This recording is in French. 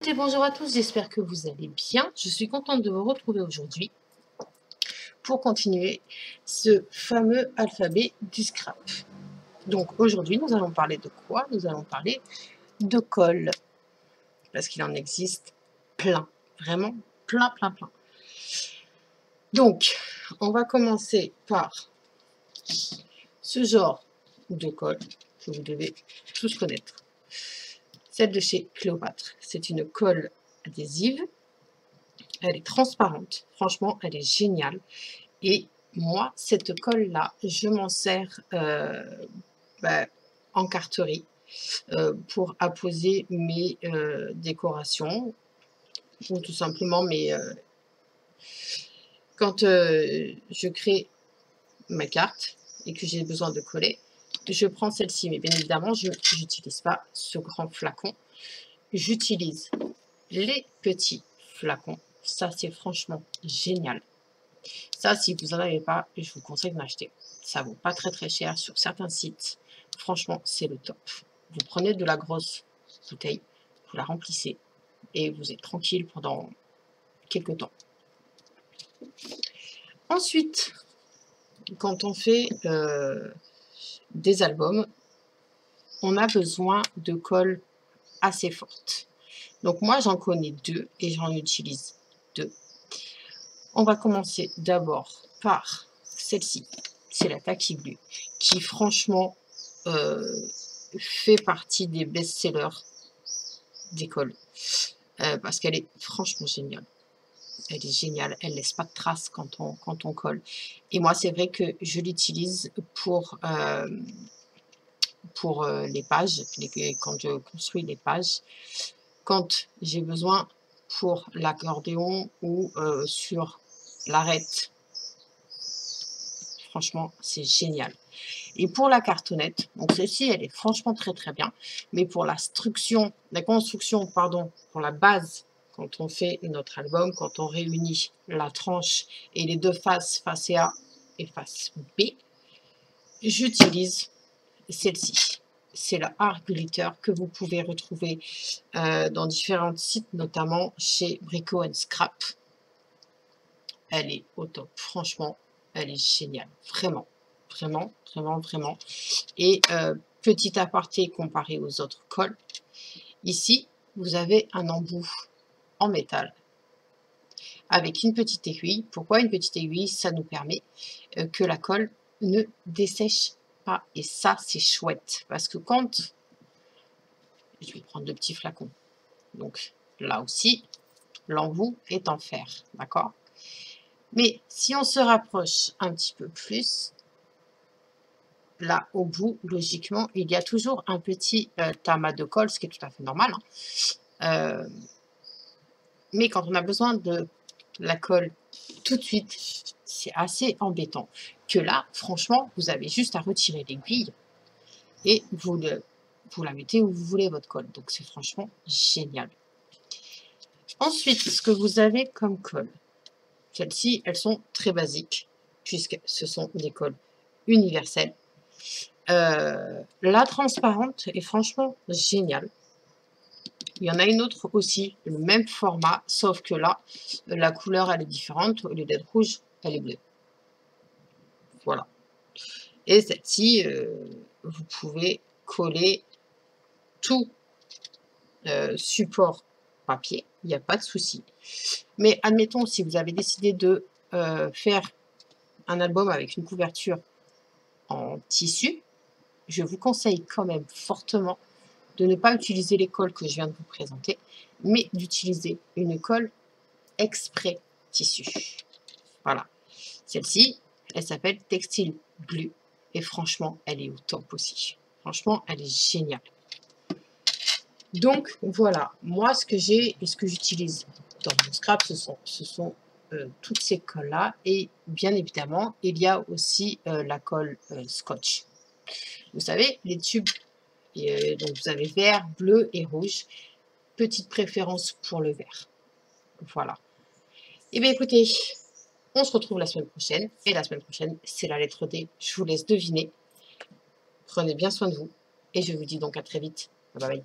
Et bonjour à tous, j'espère que vous allez bien. Je suis contente de vous retrouver aujourd'hui pour continuer ce fameux alphabet du scrap. Donc aujourd'hui, nous allons parler de quoi? Nous allons parler de colle, parce qu'il en existe plein, vraiment plein. Donc, on va commencer par ce genre de colle que vous devez tous connaître. Celle de chez Cléopâtre, c'est une colle adhésive. Elle est transparente, franchement, elle est géniale. Et moi, cette colle-là, je m'en sers en carterie pour apposer mes décorations ou tout simplement quand je crée ma carte et que j'ai besoin de coller, je prends celle-ci. Mais bien évidemment, je n'utilise pas ce grand flacon. J'utilise les petits flacons. Ça, c'est franchement génial. Ça, si vous n'en avez pas, je vous conseille d'en acheter. Ça vaut pas très cher sur certains sites. Franchement, c'est le top. Vous prenez de la grosse bouteille, vous la remplissez et vous êtes tranquille pendant quelques temps. Ensuite, quand on fait des albums, on a besoin de colle assez forte. Donc moi, j'en connais deux et j'en utilise deux. On va commencer d'abord par celle-ci, c'est la Tacky Glue, qui franchement fait partie des best-sellers d'école, parce qu'elle est franchement géniale. Elle est géniale, elle ne laisse pas de traces quand on colle. Et moi, c'est vrai que je l'utilise pour les pages, quand je construis les pages, quand j'ai besoin pour l'accordéon ou sur l'arête. Franchement, c'est génial. Et pour la cartonnette, donc celle-ci, elle est franchement très bien. Mais pour la construction, pour la base, quand on fait notre album, quand on réunit la tranche et les deux faces, face A et face B, j'utilise celle-ci. C'est la Art Glitter que vous pouvez retrouver dans différents sites, notamment chez Brico Scrap. Elle est au top. Franchement, elle est géniale. Vraiment. Et petit aparté comparé aux autres colles, ici, vous avez un embout en métal avec une petite aiguille. Pourquoi une petite aiguille? Ça nous permet que la colle ne dessèche pas. Et ça, c'est chouette. Parce que quand... Je vais prendre deux petits flacons. Donc, là aussi, l'embout est en fer. D'accord? Mais si on se rapproche un petit peu plus, là, au bout, logiquement, il y a toujours un petit tamas de colle, ce qui est tout à fait normal. Hein. Mais quand on a besoin de la colle tout de suite, c'est assez embêtant. Que là, franchement, vous avez juste à retirer l'aiguille et vous la mettez où vous voulez, votre colle. Donc, c'est franchement génial. Ensuite, ce que vous avez comme colle, celles-ci, elles sont très basiques, puisque ce sont des colles universelles. La transparente est franchement géniale. Il y en a une autre aussi, le même format, sauf que là, la couleur, elle est différente. Au lieu d'être rouge, elle est bleue. Voilà. Et celle-ci, vous pouvez coller tout support papier, il n'y a pas de souci. Mais admettons, si vous avez décidé de faire un album avec une couverture en tissu, je vous conseille quand même fortement de ne pas utiliser les colles que je viens de vous présenter, mais d'utiliser une colle exprès tissu. Voilà. Celle-ci, elle s'appelle Textile Glue. Et franchement, elle est au top aussi. Franchement, elle est géniale. Donc, voilà. Moi, ce que j'ai et ce que j'utilise dans mon scrap, ce sont toutes ces colles-là. Et bien évidemment, il y a aussi la colle scotch. Vous savez, les tubes, donc vous avez vert, bleu et rouge. Petite préférence pour le vert. Voilà. Et bien écoutez, on se retrouve la semaine prochaine. Et la semaine prochaine, c'est la lettre D. Je vous laisse deviner. Prenez bien soin de vous. Et je vous dis donc à très vite. Bye bye.